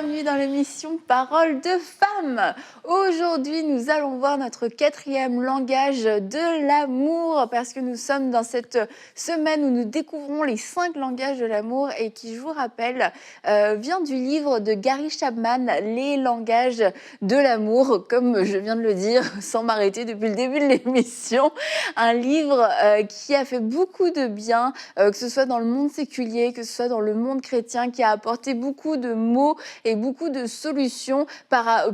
bienvenue dans l'émission Paroles de femmes. Aujourd'hui, nous allons voir notre quatrième langage de l'amour parce que nous sommes dans cette semaine où nous découvrons les 5 langages de l'amour et qui, je vous rappelle, vient du livre de Gary Chapman, Les langages de l'amour, comme je viens de le dire sans m'arrêter depuis le début de l'émission. Un livre qui a fait beaucoup de bien, que ce soit dans le monde séculier, que ce soit dans le monde chrétien, qui a apporté beaucoup de mots et beaucoup de solutions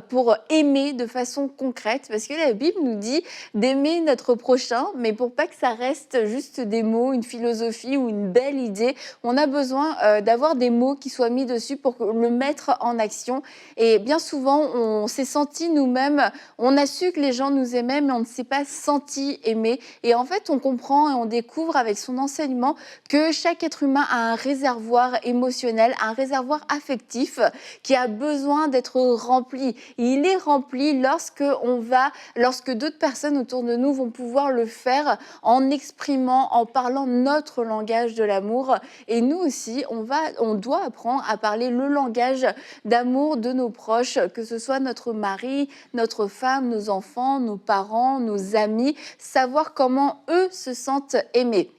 pour aimer de façon concrète, parce que la Bible nous dit d'aimer notre prochain, mais pour pas que ça reste juste des mots, une philosophie ou une belle idée, on a besoin d'avoir des mots qui soient mis dessus pour le mettre en action. Et bien souvent, on s'est senti nous-mêmes, on a su que les gens nous aimaient, mais on ne s'est pas senti aimé. Et en fait, on comprend et on découvre avec son enseignement que chaque être humain a un réservoir émotionnel, un réservoir affectif qui a besoin d'être rempli. Il est rempli lorsque d'autres personnes autour de nous vont pouvoir le faire en exprimant, en parlant notre langage de l'amour. Et nous aussi, on doit apprendre à parler le langage d'amour de nos proches, que ce soit notre mari, notre femme, nos enfants, nos parents, nos amis, savoir comment eux se sentent aimés.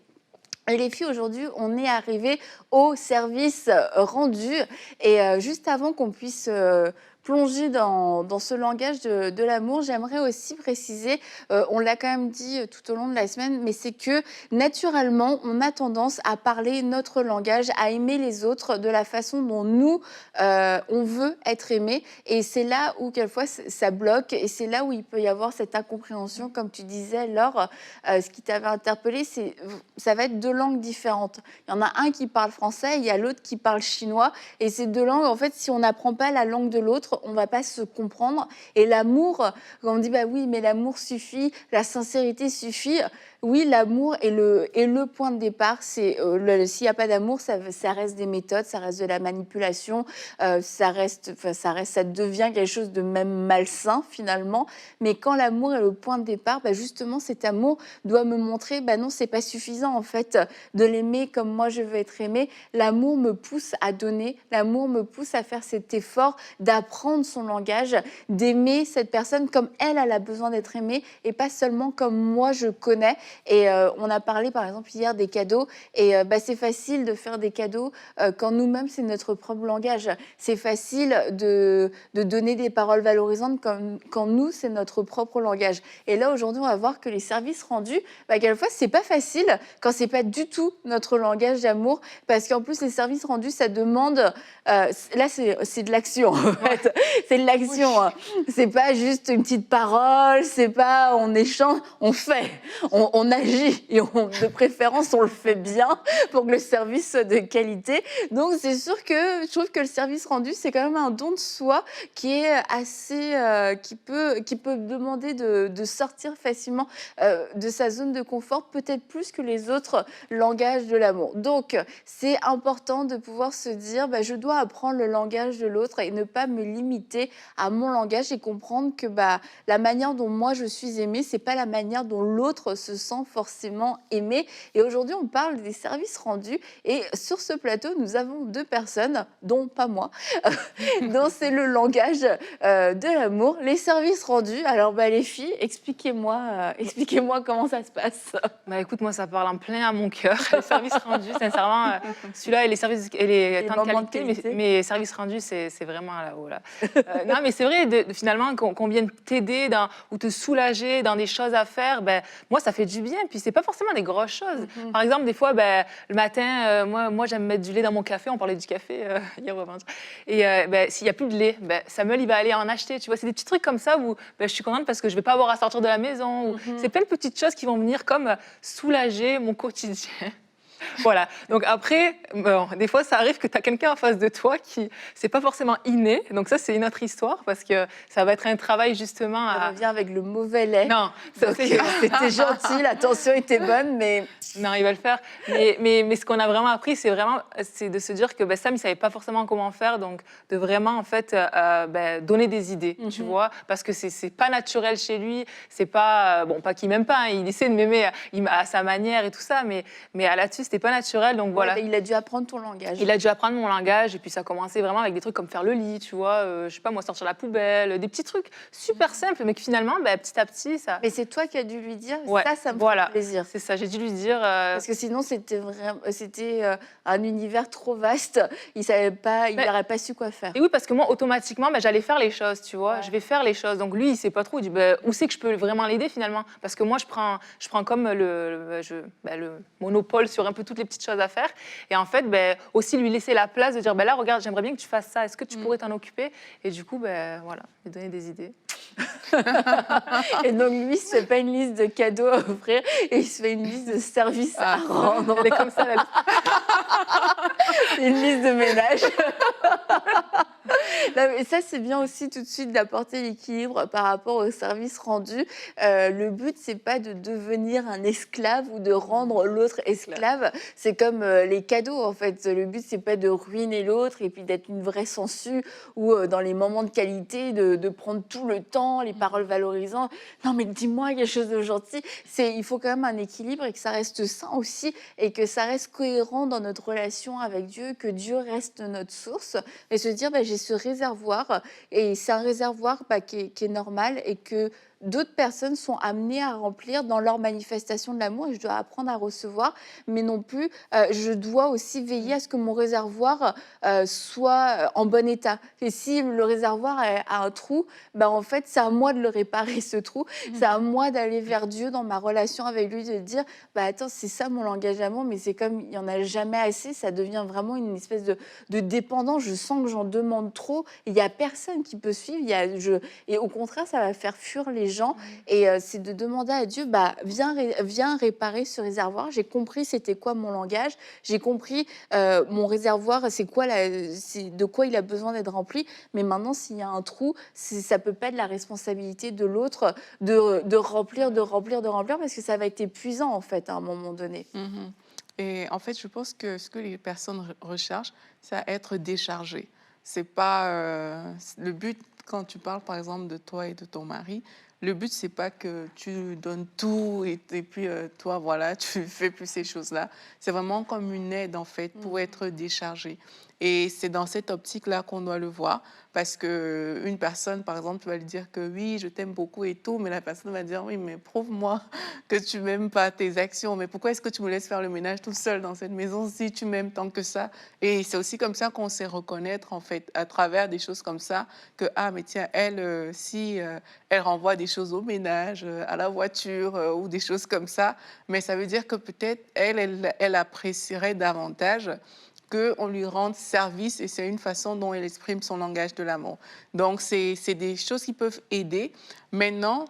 Et les filles, aujourd'hui, on est arrivé au service rendu. Et juste avant qu'on puisse plonger dans ce langage de l'amour, j'aimerais aussi préciser, on l'a quand même dit tout au long de la semaine, mais c'est que naturellement, on a tendance à parler notre langage, à aimer les autres de la façon dont nous, on veut être aimé. Et c'est là où, quelquefois, ça bloque. Et c'est là où il peut y avoir cette incompréhension, comme tu disais, Laure. Ce qui t'avait interpellé, ça va être 2 langues différentes. Il y en a un qui parle français, il y a l'autre qui parle chinois. Et ces 2 langues, en fait, si on n'apprend pas la langue de l'autre, on ne va pas se comprendre. Et l'amour, quand on dit bah oui, mais l'amour suffit, la sincérité suffit. Oui, l'amour est le point de départ. S'il n'y a pas d'amour, ça reste des méthodes, ça reste de la manipulation, ça devient quelque chose de même malsain finalement. Mais quand l'amour est le point de départ, bah justement, cet amour doit me montrer, bah non, c'est pas suffisant en fait de l'aimer comme moi je veux être aimée. L'amour me pousse à donner, l'amour me pousse à faire cet effort d'apprendre son langage, d'aimer cette personne comme elle a besoin d'être aimée et pas seulement comme moi je connais. Et on a parlé par exemple hier des cadeaux et c'est facile de faire des cadeaux quand nous-mêmes c'est notre propre langage. C'est facile de donner des paroles valorisantes quand nous c'est notre propre langage. Et là aujourd'hui on va voir que les services rendus, quelquefois c'est pas facile quand c'est pas du tout notre langage d'amour, parce qu'en plus les services rendus ça demande, là c'est de l'action en fait. C'est de l'action, oui. C'est pas juste une petite parole, c'est pas on échange, on fait, on agit et de préférence on le fait bien pour que le service soit de qualité. Donc c'est sûr que je trouve que le service rendu c'est quand même un don de soi qui est assez, qui peut demander de sortir facilement de sa zone de confort, peut-être plus que les autres langages de l'amour. Donc c'est important de pouvoir se dire je dois apprendre le langage de l'autre et ne pas me limiter à mon langage et comprendre que la manière dont moi je suis aimée, c'est pas la manière dont l'autre se sent forcément aimé. Et aujourd'hui, on parle des services rendus. Et sur ce plateau, nous avons 2 personnes, dont pas moi, dont c'est le langage de l'amour, les services rendus. Alors, les filles, expliquez-moi comment ça se passe. Écoute, moi, ça parle en plein à mon cœur. Les services rendus, sincèrement, celui-là et les temps de qualité, mais services rendus, c'est vraiment là-haut. Là. Non, mais c'est vrai, finalement, qu'on vienne t'aider ou te soulager dans des choses à faire, moi, ça fait du bien. Puis, c'est pas forcément des grosses choses. Mm-hmm. Par exemple, des fois, le matin, moi, j'aime mettre du lait dans mon café. On parlait du café hier ou avant. Et s'il n'y a plus de lait, Samuel, il va aller en acheter. Tu vois, c'est des petits trucs comme ça où je suis contente parce que je vais pas avoir à sortir de la maison. Mm-hmm. C'est plein de petites choses qui vont venir comme soulager mon quotidien. Voilà. Donc après, des fois, ça arrive que tu as quelqu'un en face de toi qui, c'est pas forcément inné. Donc ça, c'est une autre histoire parce que ça va être un travail justement à... On revient avec le mauvais lait. Non, c'était gentil, l'attention était bonne, mais Non, il va le faire. Mais ce qu'on a vraiment appris, c'est de se dire que Sam, il ne savait pas forcément comment faire, donc de vraiment, en fait, donner des idées, tu vois, parce que c'est pas naturel chez lui, c'est pas, bon, pas qu'il m'aime pas, hein, il essaie de m'aimer à sa manière et tout ça, mais là-dessus, c'était pas naturel, donc voilà. Bah, il a dû apprendre ton langage. Il a dû apprendre mon langage, et puis ça a commencé vraiment avec des trucs comme faire le lit, tu vois, je sais pas moi, sortir la poubelle, des petits trucs super simples, mais que finalement, petit à petit, ça... Mais c'est toi qui as dû lui dire, Ouais, ça me fait plaisir. C'est ça, j'ai dû lui dire... Parce que sinon, c'était un univers trop vaste, il savait pas, il n'aurait pas su quoi faire. Et oui, parce que moi, automatiquement, j'allais faire les choses, tu vois, je vais faire les choses, donc lui, il sait pas trop, il dit, où c'est que je peux vraiment l'aider finalement, parce que moi, je prends comme le monopole sur un peu toutes les petites choses à faire, et en fait, aussi lui laisser la place de dire, là, regarde, j'aimerais bien que tu fasses ça, est-ce que tu pourrais t'en occuper? Et du coup, voilà, lui donner des idées. Et donc lui, il se fait pas une liste de cadeaux à offrir, et il se fait une liste de services à rendre. Elle est comme ça, une liste de ménage. Non, mais ça, c'est bien aussi tout de suite d'apporter l'équilibre par rapport au service rendu. Le but, c'est pas de devenir un esclave ou de rendre l'autre esclave. C'est comme les cadeaux, en fait. Le but, c'est pas de ruiner l'autre et puis d'être une vraie sangsue ou dans les moments de qualité, de prendre tout le temps, les paroles valorisantes. Non, mais dis-moi quelque chose de gentil. Il faut quand même un équilibre et que ça reste sain aussi et que ça reste cohérent dans notre relation avec Dieu, que Dieu reste notre source. Et se dire, j'ai ce réservoir et c'est un réservoir qui est normal et que d'autres personnes sont amenées à remplir dans leur manifestation de l'amour et je dois apprendre à recevoir, mais non plus, je dois aussi veiller à ce que mon réservoir soit en bon état. Et si le réservoir a un trou, en fait, c'est à moi de le réparer, ce trou. C'est à moi d'aller vers Dieu dans ma relation avec lui, de dire, attends, c'est ça mon langage d'amour, mais c'est comme il n'y en a jamais assez, ça devient vraiment une espèce de dépendance. Je sens que j'en demande trop. Il n'y a personne qui peut suivre. Et au contraire, ça va faire fuir les gens. Et c'est de demander à Dieu, viens réparer ce réservoir. J'ai compris c'était quoi mon langage. J'ai compris mon réservoir, c'est de quoi il a besoin d'être rempli. Mais maintenant, s'il y a un trou, ça peut pas être la responsabilité de l'autre de remplir, parce que ça va être épuisant, en fait, à un moment donné. Mm-hmm. Et en fait, je pense que ce que les personnes recherchent, c'est à être déchargé. C'est pas le but quand tu parles, par exemple, de toi et de ton mari. Le but, c'est pas que tu donnes tout et puis toi, voilà, tu fais plus ces choses-là. C'est vraiment comme une aide, en fait, pour être déchargé. Et c'est dans cette optique-là qu'on doit le voir. Parce qu'une personne, par exemple, tu vas lui dire que oui, je t'aime beaucoup et tout, mais la personne va dire oui, mais prouve-moi que tu m'aimes pas tes actions. Mais pourquoi est-ce que tu me laisses faire le ménage tout seul dans cette maison si tu m'aimes tant que ça? Et c'est aussi comme ça qu'on sait reconnaître, en fait, à travers des choses comme ça, que ah, mais tiens, elle, si elle renvoie des choses au ménage, à la voiture ou des choses comme ça, mais ça veut dire que peut-être elle apprécierait davantage qu'on lui rende service et c'est une façon dont elle exprime son langage de l'amour. Donc, c'est des choses qui peuvent aider. Maintenant,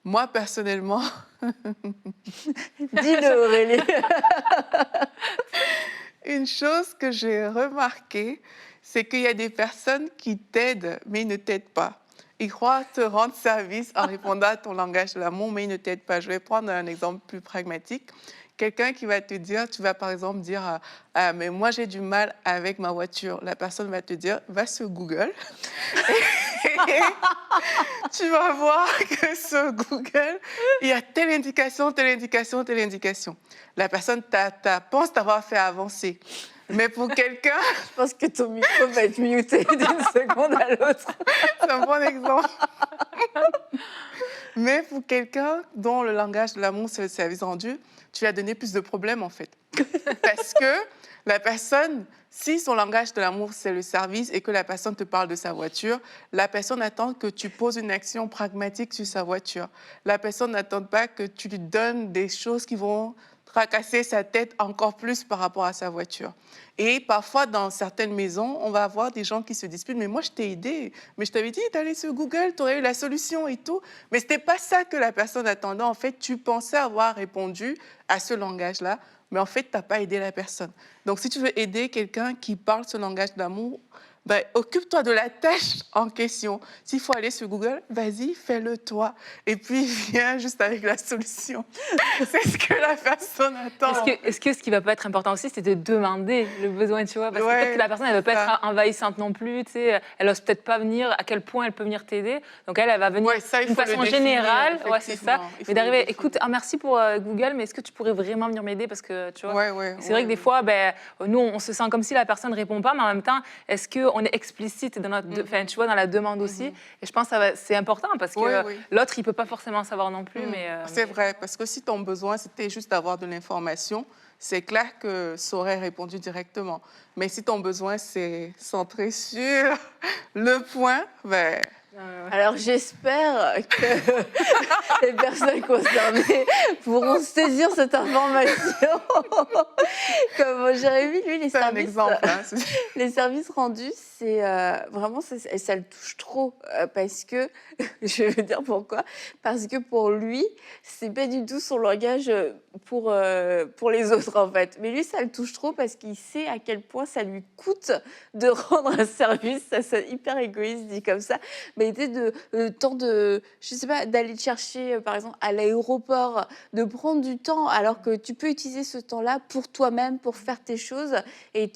moi, personnellement... Dis-le, Aurélie. Une chose que j'ai remarquée, c'est qu'il y a des personnes qui t'aident, mais ils ne t'aident pas. Ils croient te rendre service en répondant à ton langage de l'amour, mais ils ne t'aident pas. Je vais prendre un exemple plus pragmatique. Quelqu'un qui va te dire, tu vas par exemple dire, ah, mais moi j'ai du mal avec ma voiture. La personne va te dire, va sur Google. Et tu vas voir que sur Google, il y a telle indication, telle indication, telle indication. La personne pense t'avoir fait avancer. Mais pour quelqu'un... Je pense que ton micro va être muté d'une seconde à l'autre. C'est un bon exemple. Mais pour quelqu'un dont le langage de l'amour, c'est le service rendu, tu lui as donné plus de problèmes, en fait. Parce que la personne, si son langage de l'amour, c'est le service et que la personne te parle de sa voiture, la personne attend que tu poses une action pragmatique sur sa voiture. La personne n'attend pas que tu lui donnes des choses qui vont tracasser sa tête encore plus par rapport à sa voiture. Et parfois, dans certaines maisons, on va avoir des gens qui se disputent. Mais moi, je t'ai aidé. Mais je t'avais dit d'aller sur Google, tu aurais eu la solution et tout. Mais ce n'était pas ça que la personne attendait. En fait, tu pensais avoir répondu à ce langage-là. Mais en fait, tu n'as pas aidé la personne. Donc, si tu veux aider quelqu'un qui parle ce langage d'amour, ben, occupe-toi de la tâche en question. S'il faut aller sur Google, vas-y, fais-le toi. Et puis, viens juste avec la solution. C'est ce que la personne attend. Est-ce que ce qui va pas être important aussi, c'est de demander le besoin, tu vois? Parce que peut-être que la personne, elle veut pas être envahissante non plus, tu sais, elle ose peut-être pas venir, à quel point elle peut venir t'aider. Donc elle va venir d'une façon générale, ouais, c'est ça. Mais d'arriver, écoute, merci pour Google, mais est-ce que tu pourrais vraiment venir m'aider? Parce que, tu vois, c'est vrai que des fois, ben, nous, on se sent comme si la personne répond pas, mais en même temps, est-ce qu'on est explicite dans notre, tu vois, dans la demande aussi? Et je pense que c'est important parce que l'autre, il peut pas forcément savoir non plus. C'est vrai, parce que si ton besoin, c'était juste d'avoir de l'information, c'est clair que ça aurait répondu directement. Mais si ton besoin, c'est centré sur le point, ben... Alors j'espère que les personnes concernées pourront saisir cette information. Comme Jérémy, lui, les services, un exemple, hein. Les services rendus, c'est vraiment, ça le touche trop parce que, je vais vous dire pourquoi, parce que pour lui, c'est pas du tout son langage pour les autres en fait. Mais lui, ça le touche trop parce qu'il sait à quel point ça lui coûte de rendre un service. Ça, c'est hyper égoïste dit comme ça. Mais le temps de, je sais pas, d'aller te chercher, par exemple, à l'aéroport, de prendre du temps, alors que tu peux utiliser ce temps-là pour toi-même, pour faire tes choses, et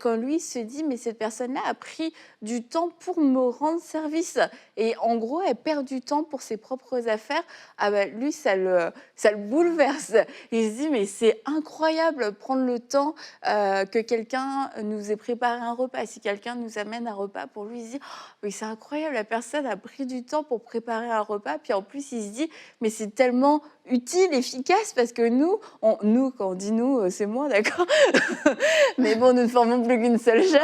quand lui se dit, mais cette personne-là a pris du temps pour me rendre service, et en gros, elle perd du temps pour ses propres affaires. Ah ben, lui, ça le bouleverse. Il se dit, mais c'est incroyable, prendre le temps que quelqu'un nous ait préparé un repas. Si quelqu'un nous amène un repas, pour lui, il se dit, oh, oui, c'est incroyable, la personne a pris du temps pour préparer un repas, puis en plus, il se dit, mais c'est tellement utile, efficace, parce que nous, quand on dit nous, c'est moi, d'accord. Mais bon, nous ne formons plus qu'une seule chair.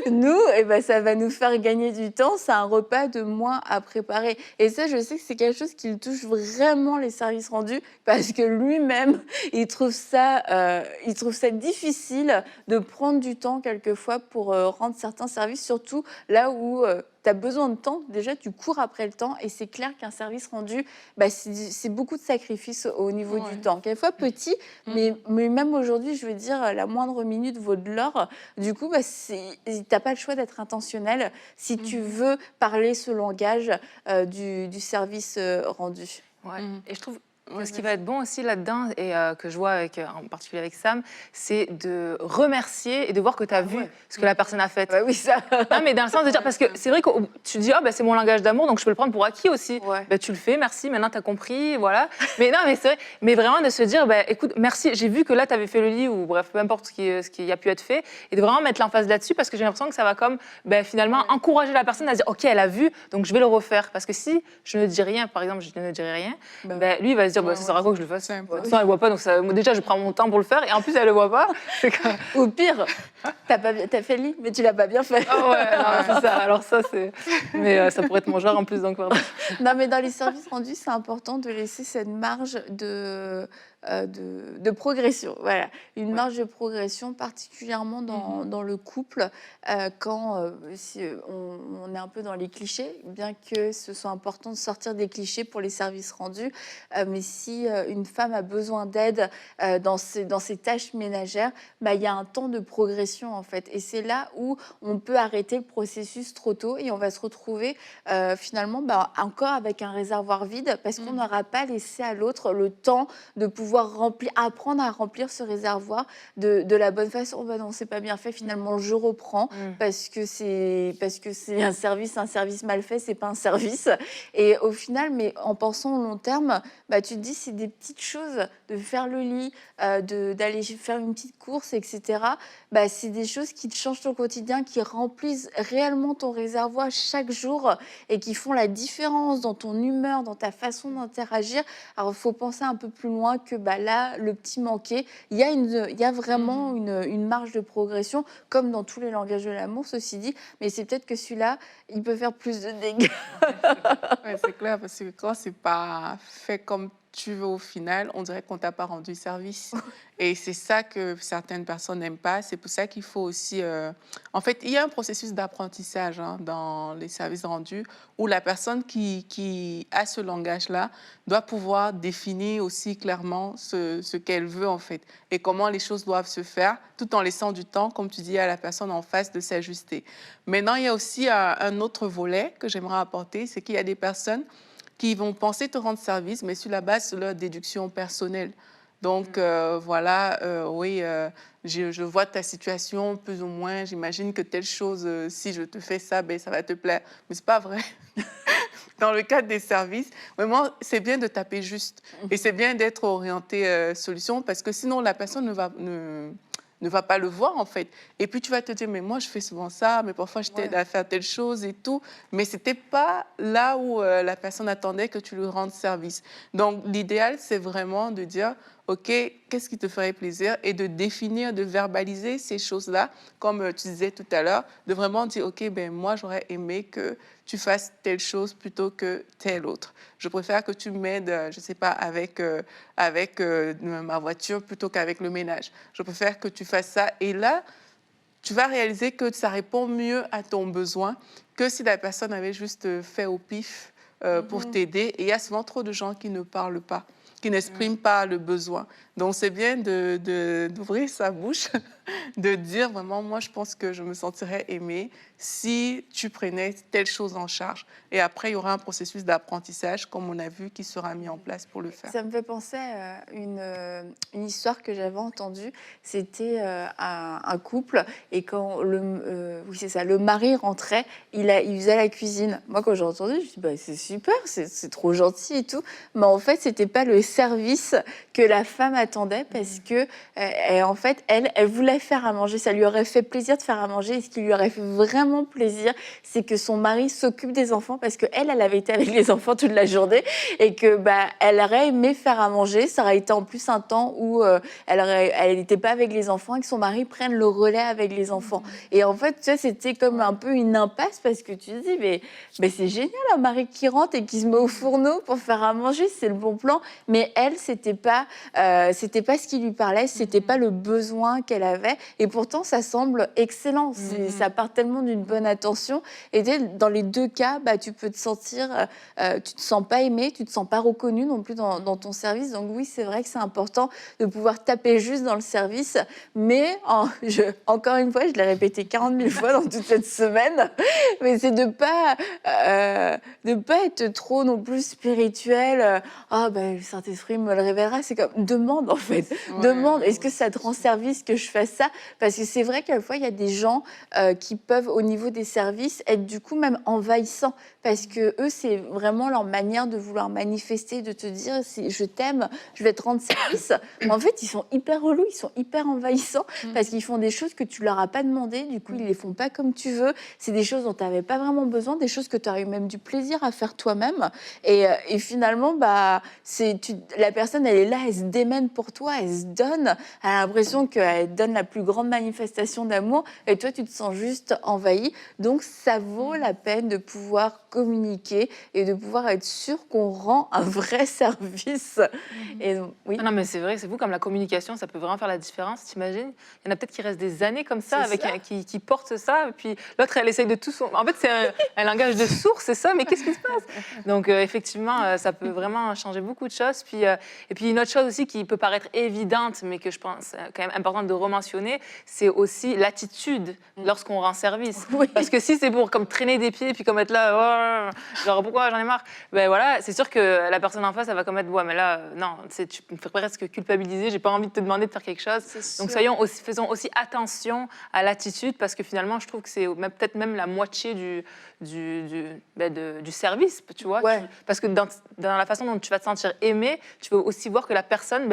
Nous, ben, ça va nous faire gagner du temps, c'est un repas de moins à préparer. Et ça, je sais que c'est quelque chose qui touche vraiment les services rendus, parce que lui-même, il trouve ça difficile de prendre du temps quelquefois pour rendre certains services, surtout là où tu as besoin de temps. Déjà, tu cours après le temps, et c'est clair qu'un service rendu, bah, c'est beaucoup de sacrifices au niveau du temps. Quelquefois petit, mais même aujourd'hui, je veux dire, la moindre minute vaut de l'or. Du coup, bah, tu n'as pas le choix d'être intentionnel si tu veux parler ce langage du service rendu. Ouais. Et je trouve ce qui va être bon aussi là-dedans, et que je vois en particulier avec Sam, c'est de remercier et de voir que tu as vu ce que la personne a fait. Ouais, oui, ça. Non, mais dans le sens de dire, parce que c'est vrai que tu dis, oh, bah, c'est mon langage d'amour, donc je peux le prendre pour acquis aussi. Ouais. Bah, tu le fais, merci, maintenant tu as compris, voilà. Mais non, mais c'est vrai, mais vraiment de se dire, bah, écoute, merci, j'ai vu que là tu avais fait le lit, ou bref, peu importe ce qui a pu être fait, et de vraiment mettre l'emphase là-dessus, parce que j'ai l'impression que ça va comme, bah, finalement, encourager la personne à se dire, ok, elle a vu, donc je vais le refaire. Parce que si je ne dis rien, par exemple, je ne dirai rien, bah, lui il va se dire, ça sert à quoi que je le fasse? De toute façon, elle ne voit pas, donc déjà, je prends mon temps pour le faire, et en plus, elle ne le voit pas. Ou pire, t'as fait le lit, mais tu l'as pas bien fait. Oh ouais, non, c'est ça. Alors ça, c'est... Mais ça pourrait être mon genre en plus, donc pardon. Non, mais dans les services rendus, c'est important de laisser cette marge de progression. Voilà, une marge de progression, particulièrement dans le couple, quand si on est un peu dans les clichés, bien que ce soit important de sortir des clichés pour les services rendus, mais si une femme a besoin d'aide dans ses tâches ménagères, bah, il y a un temps de progression en fait, et c'est là où on peut arrêter le processus trop tôt, et on va se retrouver finalement encore avec un réservoir vide, parce qu'on n'aura pas laissé à l'autre le temps de pouvoir apprendre à remplir ce réservoir de la bonne façon. Bah non, c'est pas bien fait, finalement je reprends, parce que c'est un service mal fait, c'est pas un service. Et au final, mais en pensant au long terme, bah, tu te dis, c'est des petites choses, de faire le lit, d'aller faire une petite course, etc. Bah, c'est des choses qui te changent ton quotidien, qui remplissent réellement ton réservoir chaque jour, et qui font la différence dans ton humeur, dans ta façon d'interagir. Alors, il faut penser un peu plus loin que là, le petit manqué. Il y a vraiment une marge de progression, comme dans tous les langages de l'amour, ceci dit. Mais c'est peut-être que celui-là, il peut faire plus de dégâts. Ouais, c'est clair, parce que quand c'est pas fait comme au final, on dirait qu'on t'a pas rendu service. Et c'est ça que certaines personnes n'aiment pas. C'est pour ça qu'il faut aussi... En fait, il y a un processus d'apprentissage hein, dans les services rendus où la personne qui a ce langage-là doit pouvoir définir aussi clairement ce qu'elle veut, en fait, et comment les choses doivent se faire, tout en laissant du temps, comme tu dis, à la personne en face de s'ajuster. Maintenant, il y a aussi un autre volet que j'aimerais apporter, c'est qu'il y a des personnes qui vont penser te rendre service, mais sur la base de leur déduction personnelle. Donc, voilà, oui, je vois ta situation plus ou moins, j'imagine que telle chose, si je te fais ça, ben, ça va te plaire. Mais ce n'est pas vrai. Dans le cadre des services, vraiment, c'est bien de taper juste. Et c'est bien d'être orienté solution, parce que sinon, la personne ne va pas le voir, en fait. Et puis, tu vas te dire, mais moi, je fais souvent ça, mais parfois, je t'aide à faire telle chose et tout. Mais ce n'était pas là où la personne attendait que tu lui rendes service. Donc, l'idéal, c'est vraiment de dire, OK, qu'est-ce qui te ferait plaisir? Et de définir, de verbaliser ces choses-là, comme tu disais tout à l'heure, de vraiment dire, OK, ben moi, j'aurais aimé que tu fasses telle chose plutôt que telle autre. Je préfère que tu m'aides, je ne sais pas, avec ma voiture plutôt qu'avec le ménage. Je préfère que tu fasses ça. Et là, tu vas réaliser que ça répond mieux à ton besoin que si la personne avait juste fait au pif pour t'aider. Et il y a souvent trop de gens qui ne parlent pas, qui n'expriment pas le besoin. Donc, c'est bien d'ouvrir sa bouche, de dire vraiment, moi, je pense que je me sentirais aimée si tu prenais telle chose en charge. Et après, il y aura un processus d'apprentissage, comme on a vu, qui sera mis en place pour le faire. Ça me fait penser à une histoire que j'avais entendue. C'était un couple, et quand oui, c'est ça, le mari rentrait, il faisait la cuisine. Moi, quand j'ai entendu, je me suis dit, bah, c'est super, c'est trop gentil et tout. Mais en fait, c'était pas le service que la femme attendait, parce que en fait, elle voulait faire à manger. Ça lui aurait fait plaisir de faire à manger. Et ce qui lui aurait fait vraiment plaisir, c'est que son mari s'occupe des enfants, parce que elle avait été avec les enfants toute la journée, et que bah, elle aurait aimé faire à manger. Ça aurait été en plus un temps où elle n'était pas avec les enfants, et que son mari prenne le relais avec les enfants. Et en fait, tu sais, c'était comme un peu une impasse, parce que tu te dis, mais c'est génial, un mari qui rentre et qui se met au fourneau pour faire à manger, c'est le bon plan. Mais elle, c'était pas ce qui lui parlait, c'était pas le besoin qu'elle avait. Et pourtant, ça semble excellent. Ça part tellement d'une bonne attention. Et dans les deux cas, bah, tu peux te sentir, tu te sens pas aimé, tu te sens pas reconnu non plus dans ton service. Donc oui, c'est vrai que c'est important de pouvoir taper juste dans le service. Mais encore une fois, je l'ai répété 40 000 fois dans toute cette semaine, mais c'est de pas être trop non plus spirituel. Ah ben, le Saint-Esprit me le révélera. C'est comme, demande en fait. Demande, est-ce que ça te rend service que je fasse ça? Parce que c'est vrai qu'à la fois, il y a des gens qui peuvent, au niveau des services, être du coup même envahissants. Parce que eux, c'est vraiment leur manière de vouloir manifester, de te dire, je t'aime, je vais te rendre service. Mais en fait, ils sont hyper relous, ils sont hyper envahissants, parce qu'ils font des choses que tu leur as pas demandé. Du coup, ils les font pas comme tu veux. C'est des choses dont tu n'avais pas vraiment besoin, des choses que tu aurais eu même du plaisir à faire toi-même. Et finalement, bah, la personne, elle est là, elle se démène pour toi, elle se donne. Elle a l'impression qu'elle donne la plus grande manifestation d'amour. Et toi, tu te sens juste envahi. Donc, ça vaut la peine de pouvoir communiquer et de pouvoir être sûr qu'on rend un vrai service. Et donc, oui. Non, mais c'est vrai, c'est vous, comme la communication, ça peut vraiment faire la différence, t'imagines? Il y en a peut-être qui restent des années comme ça, qui portent ça, et puis l'autre, elle essaye de tout... En fait, c'est un langage de sourds, c'est ça, mais qu'est-ce qui se passe? Donc, effectivement, ça peut vraiment changer beaucoup de choses. Puis, et puis, une autre chose aussi qui peut paraître évidente, mais que je pense quand même importante de rementionner, c'est aussi l'attitude lorsqu'on rend service. Oui. Parce que si c'est pour comme traîner des pieds, puis comme être là... genre pourquoi j'en ai marre, ben voilà, c'est sûr que la personne en face, elle va comme être, ouais, mais là non, tu me fais presque culpabiliser, j'ai pas envie de te demander de faire quelque chose. Donc faisons aussi attention à l'attitude, parce que finalement je trouve que c'est peut-être même la moitié du service, tu vois. Ouais. Parce que dans la façon dont tu vas te sentir aimé, tu vas aussi voir que la personne,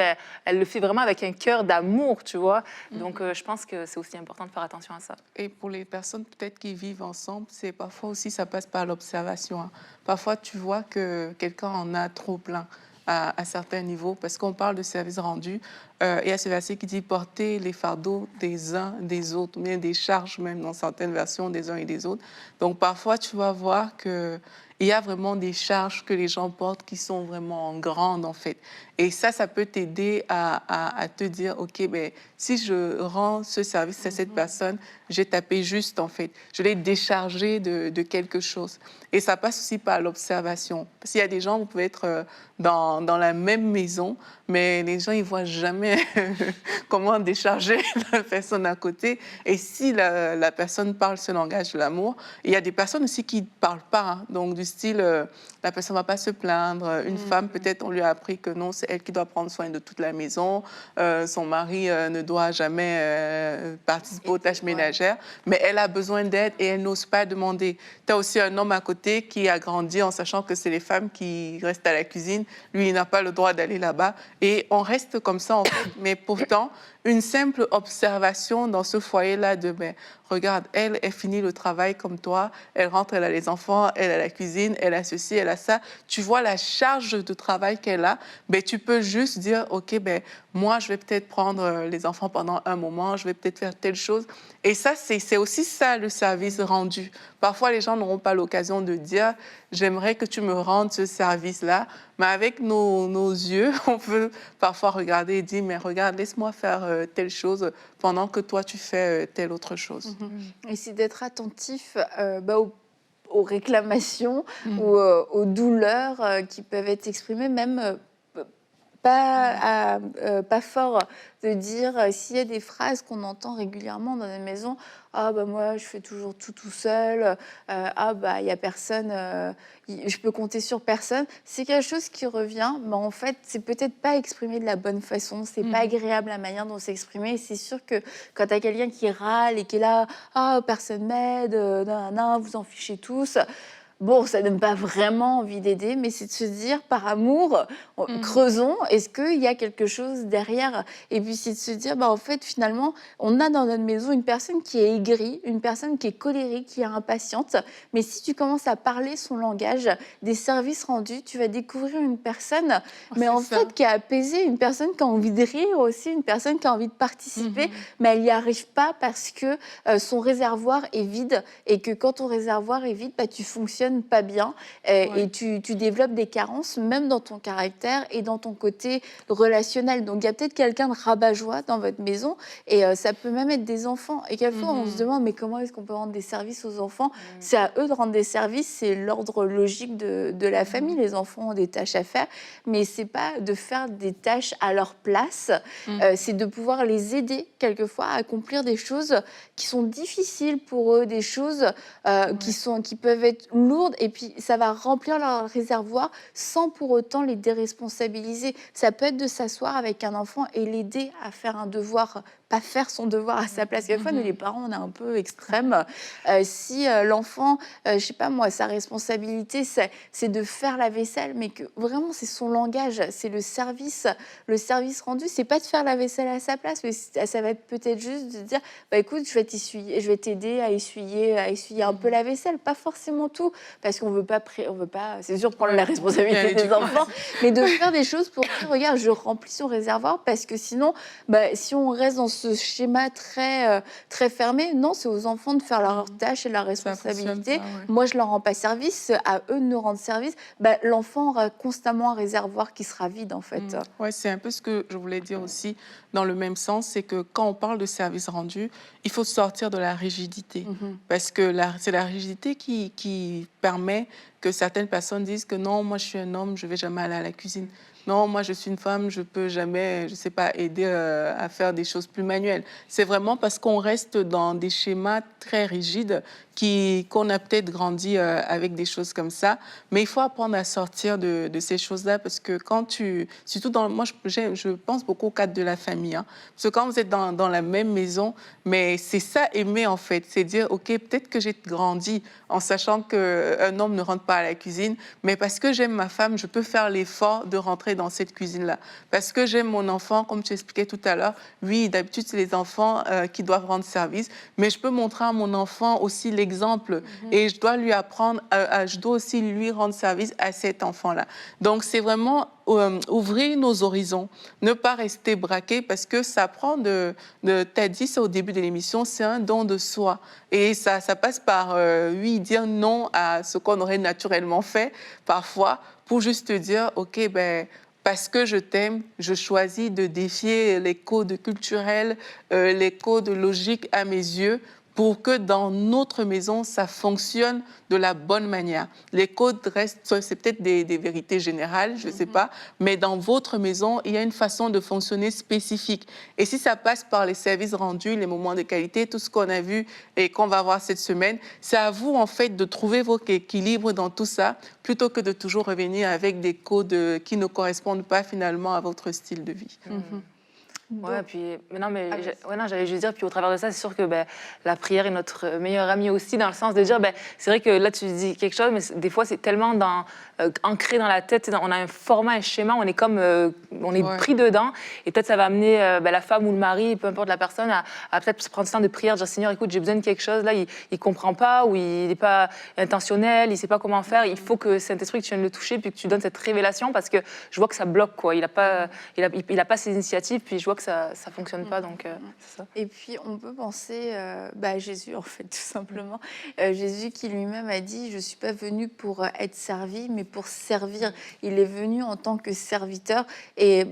elle le fait vraiment avec un cœur d'amour, tu vois. Donc je pense que c'est aussi important de faire attention à ça. Et pour les personnes peut-être qui vivent ensemble, c'est parfois aussi, ça passe par l'observation. Hein. Parfois, tu vois que quelqu'un en a trop plein à certains niveaux, parce qu'on parle de service rendu. Il y a ce verset qui dit « porter les fardeaux des uns des autres », ou bien des charges même dans certaines versions des uns et des autres. Donc parfois, tu vas voir qu'il il y a vraiment des charges que les gens portent qui sont vraiment grandes, en fait. Et ça peut t'aider à te dire, OK, ben, si je rends ce service à cette personne, j'ai tapé juste, en fait. Je l'ai déchargé de quelque chose. Et ça passe aussi par l'observation. Parce qu'il y a des gens, vous pouvez être dans la même maison, mais les gens, ils ne voient jamais comment décharger la personne à côté. Et si la personne parle ce langage de l'amour, il y a des personnes aussi qui ne parlent pas. Hein. Donc, du style, la personne ne va pas se plaindre. Une femme, peut-être, on lui a appris que non, c'est elle qui doit prendre soin de toute la maison. Son mari ne doit jamais participer aux tâches ménagères. Mais elle a besoin d'aide et elle n'ose pas demander. Tu as aussi un homme à côté qui a grandi en sachant que c'est les femmes qui restent à la cuisine. Lui, il n'a pas le droit d'aller là-bas. Et on reste comme ça, en fait. Mais pourtant, une simple observation dans ce foyer-là de ben, regarde, elle finit le travail comme toi, elle rentre, elle a les enfants, elle a la cuisine, elle a ceci, elle a ça. Tu vois la charge de travail qu'elle a, ben, tu peux juste dire, OK, ben, moi, je vais peut-être prendre les enfants pendant un moment, je vais peut-être faire telle chose. Et ça, c'est aussi ça, le service rendu. Parfois, les gens n'auront pas l'occasion de dire, j'aimerais que tu me rendes ce service-là. Mais avec nos yeux, on peut parfois regarder et dire, mais regarde, laisse-moi faire telle chose pendant que toi, tu fais telle autre chose. Et c'est d'être attentif aux réclamations ou aux douleurs qui peuvent être exprimées, même pas fort de dire s'il y a des phrases qu'on entend régulièrement dans les maisons. Ah bah moi je fais toujours tout seul. Ah bah il y a personne. Je peux compter sur personne. C'est quelque chose qui revient, mais en fait c'est peut-être pas exprimé de la bonne façon. C'est pas agréable la manière dont c'est exprimé. Et c'est sûr que quand t'as quelqu'un qui râle et qui est là, ah personne m'aide, vous en fichez tous. Bon, ça donne pas vraiment envie d'aider, mais c'est de se dire, par amour, creusons, est-ce qu'il y a quelque chose derrière? Et puis, c'est de se dire, en fait, finalement, on a dans notre maison une personne qui est aigrie, une personne qui est colérique, qui est impatiente. Mais si tu commences à parler son langage, des services rendus, tu vas découvrir une personne, mais en fait, qui est apaisée, une personne qui a envie de rire aussi, une personne qui a envie de participer, mais elle n'y arrive pas parce que son réservoir est vide et que quand ton réservoir est vide, tu fonctionnes pas bien et tu développes des carences même dans ton caractère et dans ton côté relationnel. Donc il y a peut-être quelqu'un de rabat-joie dans votre maison et ça peut même être des enfants. Et quelquefois on se demande mais comment est-ce qu'on peut rendre des services aux enfants? C'est à eux de rendre des services, c'est l'ordre logique de la famille. Les enfants ont des tâches à faire, mais c'est pas de faire des tâches à leur place, c'est de pouvoir les aider quelquefois à accomplir des choses qui sont difficiles pour eux, des choses qui peuvent être lourdes, et puis ça va remplir leur réservoir sans pour autant les déresponsabiliser. Ça peut être de s'asseoir avec un enfant et l'aider à faire un devoir, pas faire son devoir à sa place. Quelquefois, nous les parents, on est un peu extrêmes. Si l'enfant, je sais pas moi, sa responsabilité, c'est de faire la vaisselle, mais que vraiment c'est son langage, c'est le service rendu, c'est pas de faire la vaisselle à sa place, mais ça va être peut-être juste de dire, écoute, je vais t'aider à essuyer un peu la vaisselle, pas forcément tout, parce qu'on veut pas, c'est sûr, prendre la responsabilité des enfants, mais de faire des choses pour dire, regarde, je remplis son réservoir, parce que sinon, si on reste dans ce schéma très fermé, non, c'est aux enfants de faire leurs tâches et leurs responsabilités. Moi, je leur rends pas service, c'est à eux de nous rendre service. L'enfant aura constamment un réservoir qui sera vide, en fait. Ouais, c'est un peu ce que je voulais dire aussi, dans le même sens, c'est que quand on parle de service rendu, il faut sortir de la rigidité, parce que c'est la rigidité qui permet que certaines personnes disent que non, moi je suis un homme, je vais jamais aller à la cuisine. Non, moi je suis une femme, je peux jamais, je sais pas, aider à faire des choses plus manuelles. C'est vraiment parce qu'on reste dans des schémas très rigides qu'on a peut-être grandi avec des choses comme ça. Mais il faut apprendre à sortir de ces choses-là, parce que surtout moi je pense beaucoup au cadre de la famille, hein, parce que quand vous êtes dans la même maison, mais c'est ça aimer en fait, c'est dire ok, peut-être que j'ai grandi en sachant qu'un homme ne rentre pas à la cuisine, mais parce que j'aime ma femme, je peux faire l'effort de rentrer dans cette cuisine-là. Parce que j'aime mon enfant, comme tu expliquais tout à l'heure, oui, d'habitude, c'est les enfants qui doivent rendre service, mais je peux montrer à mon enfant aussi l'exemple et je dois lui apprendre, je dois aussi lui rendre service à cet enfant-là. Donc, c'est vraiment ouvrir nos horizons, ne pas rester braqué, parce que ça prend t'as dit ça au début de l'émission, c'est un don de soi. Et ça passe par, oui, dire non à ce qu'on aurait naturellement fait, parfois, pour juste dire, OK, ben, parce que je t'aime, je choisis de défier les codes culturels, les codes logiques à mes yeux, pour que dans notre maison, ça fonctionne de la bonne manière. Les codes restent, c'est peut-être des vérités générales, je ne sais pas, mais dans votre maison, il y a une façon de fonctionner spécifique. Et si ça passe par les services rendus, les moments de qualité, tout ce qu'on a vu et qu'on va voir cette semaine, c'est à vous, en fait, de trouver votre équilibre dans tout ça, plutôt que de toujours revenir avec des codes qui ne correspondent pas finalement à votre style de vie. Ouais, puis, mais non, mais j'allais juste dire, puis au travers de ça, c'est sûr que ben, la prière est notre meilleure amie aussi, dans le sens de dire, ben, c'est vrai que là, tu dis quelque chose, mais des fois, c'est tellement ancré dans la tête, on a un format, un schéma, on est comme, on est pris dedans, et peut-être ça va amener ben, la femme ou le mari, peu importe la personne, à peut-être prendre ce temps de prière, dire, Seigneur, écoute, j'ai besoin de quelque chose, là, il comprend pas, ou il n'est pas intentionnel, il sait pas comment faire, il faut que Saint-Esprit, que tu viennes le toucher, puis que tu donnes cette révélation, parce que je vois que ça bloque, quoi, il a pas ses initiatives, puis je vois que ça fonctionne pas, donc c'est ça. Et puis on peut penser à Jésus, en fait, tout simplement. Jésus qui lui-même a dit, je suis pas venu pour être servi, mais pour servir. Il est venu en tant que serviteur. Et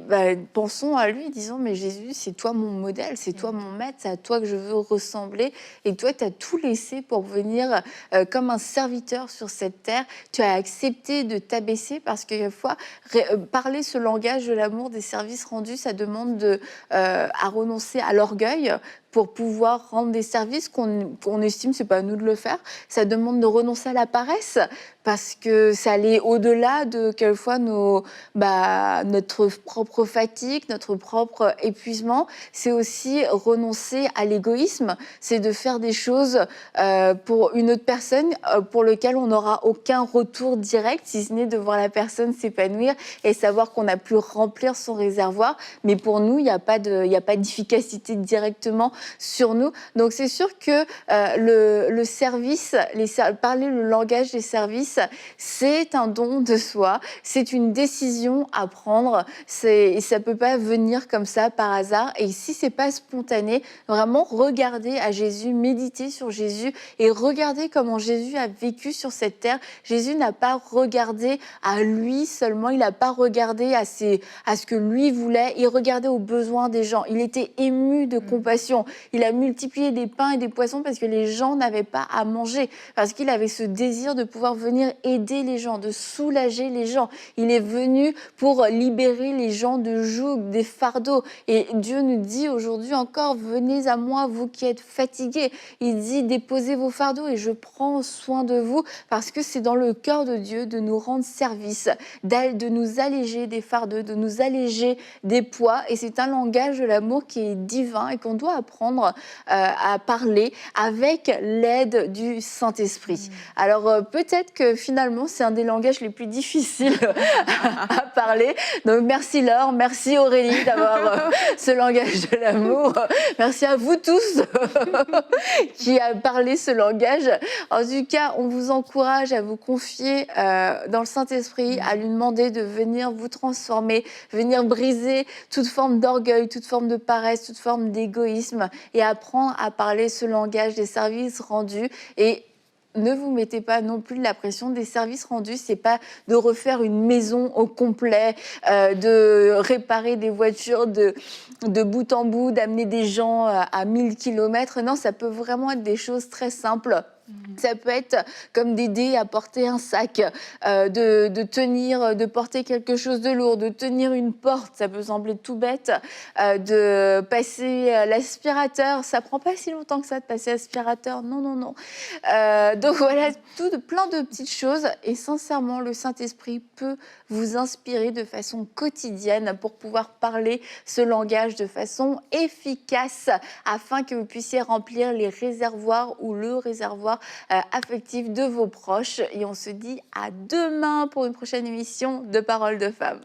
pensons à lui, disons, mais Jésus, c'est toi mon modèle, c'est toi mon maître, c'est à toi que je veux ressembler. Et toi, tu as tout laissé pour venir comme un serviteur sur cette terre. Tu as accepté de t'abaisser, parce que des fois, parler ce langage de l'amour, des services rendus, ça demande à renoncer à l'orgueil pour pouvoir rendre des services qu'on estime, c'est pas à nous de le faire. Ça demande de renoncer à la paresse, parce que ça allait au-delà de quelquefois notre propre fatigue, notre propre épuisement. C'est aussi renoncer à l'égoïsme, c'est de faire des choses pour une autre personne pour laquelle on n'aura aucun retour direct, si ce n'est de voir la personne s'épanouir et savoir qu'on a pu remplir son réservoir. Mais pour nous, il n'y a pas d'efficacité directement sur nous. Donc c'est sûr que le service, parler le langage des services, c'est un don de soi, c'est une décision à prendre, et ça peut pas venir comme ça par hasard. Et si c'est pas spontané, vraiment regarder à Jésus, méditer sur Jésus et regarder comment Jésus a vécu sur cette terre. Jésus n'a pas regardé à lui seulement, il n'a pas regardé à ce que lui voulait, il regardait aux besoins des gens. Il était ému de compassion. Il a multiplié des pains et des poissons parce que les gens n'avaient pas à manger, parce qu'il avait ce désir de pouvoir venir aider les gens, de soulager les gens. Il est venu pour libérer les gens de joug, des fardeaux. Et Dieu nous dit aujourd'hui encore, venez à moi, vous qui êtes fatigués. Il dit, déposez vos fardeaux et je prends soin de vous, parce que c'est dans le cœur de Dieu de nous rendre service, de nous alléger des fardeaux, de nous alléger des poids. Et c'est un langage de l'amour qui est divin et qu'on doit apprendre à parler avec l'aide du Saint-Esprit. Alors peut-être que finalement c'est un des langages les plus difficiles à parler. Donc merci Laure, merci Aurélie d'avoir ce langage de l'amour. Merci à vous tous qui a parlé ce langage. En tout cas, on vous encourage à vous confier dans le Saint-Esprit, à lui demander de venir vous transformer, venir briser toute forme d'orgueil, toute forme de paresse, toute forme d'égoïsme, et apprendre à parler ce langage des services rendus. Et ne vous mettez pas non plus la pression des services rendus. C'est pas de refaire une maison au complet, de réparer des voitures de bout en bout, d'amener des gens à 1000 km. Non, ça peut vraiment être des choses très simples. Ça peut être comme d'aider à porter un sac, de porter quelque chose de lourd, de tenir une porte, ça peut sembler tout bête, de passer l'aspirateur, ça prend pas si longtemps que ça de passer l'aspirateur, non. Donc voilà, plein de petites choses, et sincèrement, le Saint-Esprit peut vous inspirer de façon quotidienne pour pouvoir parler ce langage de façon efficace, afin que vous puissiez remplir les réservoirs ou le réservoir affectif de vos proches. Et on se dit à demain pour une prochaine émission de Paroles de Femmes.